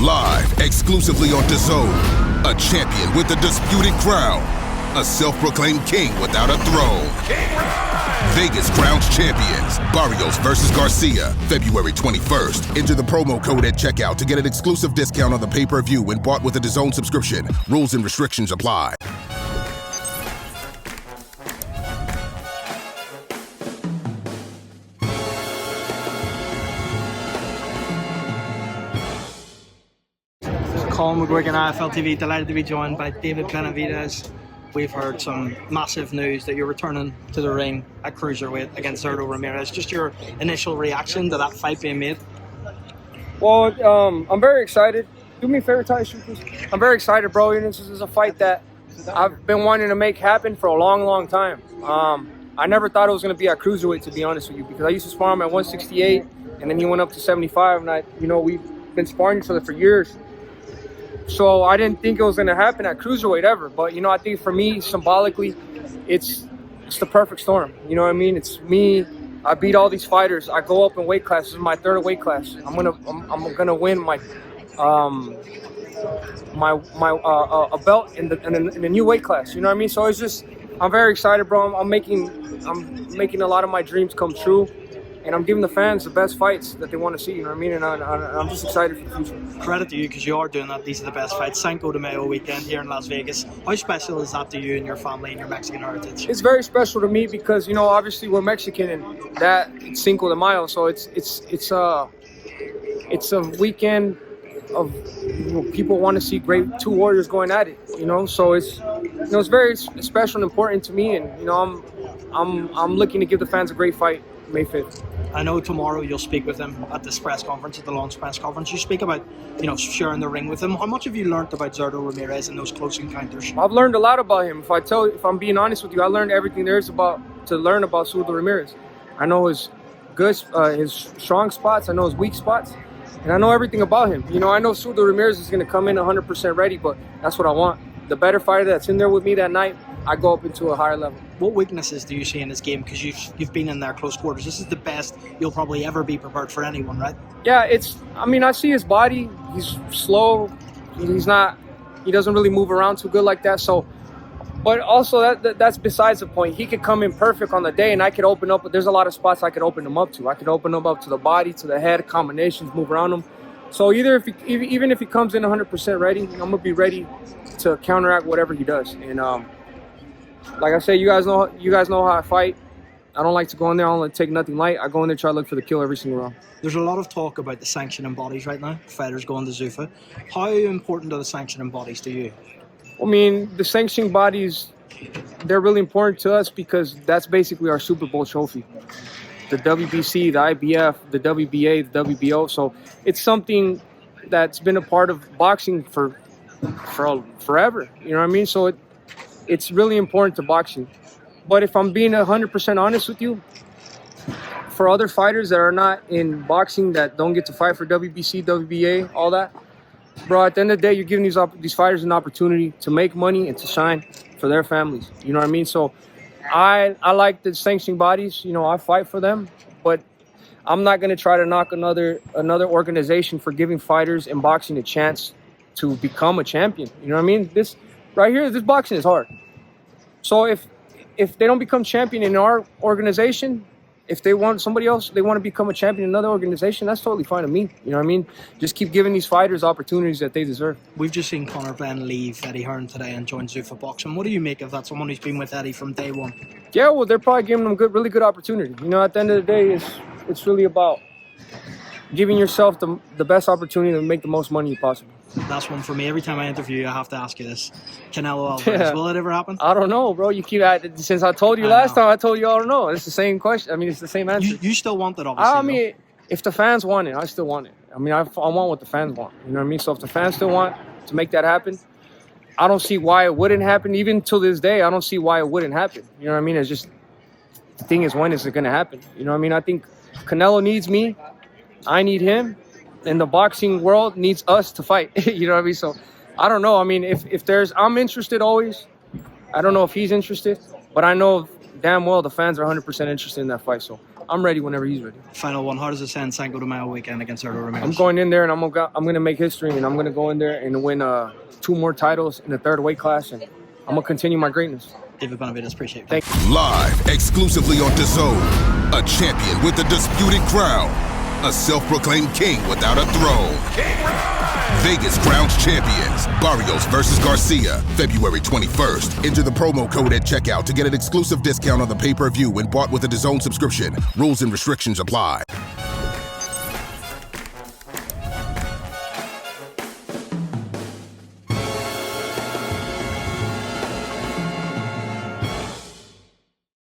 Live exclusively on DAZN. A champion with a disputed crown. A self-proclaimed king without a throne. Vegas crowns champions. Barrios versus Garcia, February 21st. Enter the promo code at checkout to get an exclusive discount on the pay-per-view when bought with a DAZN subscription. Rules and restrictions apply. Colin McGuigan, IFLTV, delighted to be joined by David Benavidez. We've heard some massive news that you're returning to the ring at cruiserweight against Ramirez. Just your initial reaction to that fight being made? Well, I'm very excited. Do me a favor, Ty, please. I'm very excited, bro. You know, this is a fight that I've been wanting to make happen for a long, long time. I never thought it was going to be at cruiserweight, to be honest with you, because I used to spar him at 168, and then he went up to 75, and we've been sparring each other for years. So I didn't think it was going to happen at cruiserweight ever. But, I think for me, symbolically, it's the perfect storm. You know what I mean? It's me. I beat all these fighters. I go up in weight class. This is my third weight class. I'm gonna win my a belt in the new weight class. You know what I mean? So it's just, I'm very excited, bro. I'm making a lot of my dreams come true. And I'm giving the fans the best fights that they want to see, you know what I mean? And I'm just excited for the future. Credit to you, because you are doing that. These are the best fights. Cinco de Mayo weekend here in Las Vegas. How special is that to you and your family and your Mexican heritage? It's very special to me because, obviously we're Mexican, and that it's Cinco de Mayo. So it's a weekend of people want to see great two warriors going at it, So it's it's very special and important to me, and I'm looking to give the fans a great fight May 5th. I know tomorrow you'll speak with him at this press conference, at the launch press conference. You speak about, sharing the ring with him. How much have you learned about Ramirez and those close encounters? I've learned a lot about him. If I'm being honest with you, I learned everything there is to learn about Ramirez. I know his his strong spots. I know his weak spots. And I know everything about him. I know Ramirez is going to come in 100% ready, but that's what I want. The better fighter that's in there with me that night, I go up into a higher level. What weaknesses do you see in his game? Because you've been in there close quarters. This is the best you'll probably ever be prepared for anyone, right? Yeah, I see his body. He's slow. He doesn't really move around too good like that. So, but also that's besides the point. He could come in perfect on the day, and I could open up. But there's a lot of spots I could open him up to. I could open him up to the body, to the head, combinations, move around him. So even if he comes in 100% ready, I'm gonna be ready to counteract whatever he does. And like I said, you guys know how I fight. I don't like to go in there. I don't like to take nothing light. I go in there, try to look for the kill every single round. There's a lot of talk about the sanctioning bodies right now. Fighters going to Zuffa. How important are the sanctioning bodies to you? The sanctioning bodies, they're really important to us because that's basically our Super Bowl trophy. The WBC, the IBF, the WBA, the WBO. So it's something that's been a part of boxing for forever. You know what I mean? So it's really important to boxing. But if I'm being 100% honest with you, for other fighters that are not in boxing, that don't get to fight for WBC, WBA, all that, bro, at the end of the day, you're giving these fighters an opportunity to make money and to shine for their families. You know what I mean? So I like the sanctioning bodies. I fight for them, but I'm not going to try to knock another organization for giving fighters in boxing a chance to become a champion. You know what I mean? This right here, this boxing is hard. So if they don't become champion in our organization, if they want somebody else, they want to become a champion in another organization, that's totally fine to me. You know what I mean? Just keep giving these fighters opportunities that they deserve. We've just seen Conor Benn leave Eddie Hearn today and join Zuffa Boxing. What do you make of that? Someone who's been with Eddie from day one. Yeah, well, they're probably giving them really good opportunity. At the end of the day, it's really about giving yourself the best opportunity to make the most money possible. That's one for me. Every time I interview you, I have to ask you this. Canelo Alvarez, will it ever happen? I don't know, bro. You keep at since I told you last time, I told you I don't know. It's the same question. It's the same answer. You still want it, obviously. If the fans want it, I still want it. I want what the fans want. You know what I mean? So if the fans still want to make that happen, I don't see why it wouldn't happen. Even till this day, I don't see why it wouldn't happen. You know what I mean? It's just, the thing is, when is it going to happen? You know what I mean? I think Canelo needs me. I need him. And the boxing world needs us to fight. You know what I mean? So I don't know. I'm interested always. I don't know if he's interested, but I know damn well the fans are 100% interested in that fight. So I'm ready whenever he's ready. Final one, how does it sound Cinco de Mayo weekend against Zurdo Ramirez? I'm going in there and I'm gonna make history, and I'm gonna go in there and win 2 more titles in the 3rd weight class, and I'm gonna continue my greatness. David Benavidez, appreciate it. Thank you. Live exclusively on DAZN, a champion with a disputed crown, a self-proclaimed king without a throne. Vegas Crowns Champions, Barrios versus Garcia, February 21st. Enter the promo code at checkout to get an exclusive discount on the pay-per-view when bought with a DAZN subscription. Rules and restrictions apply.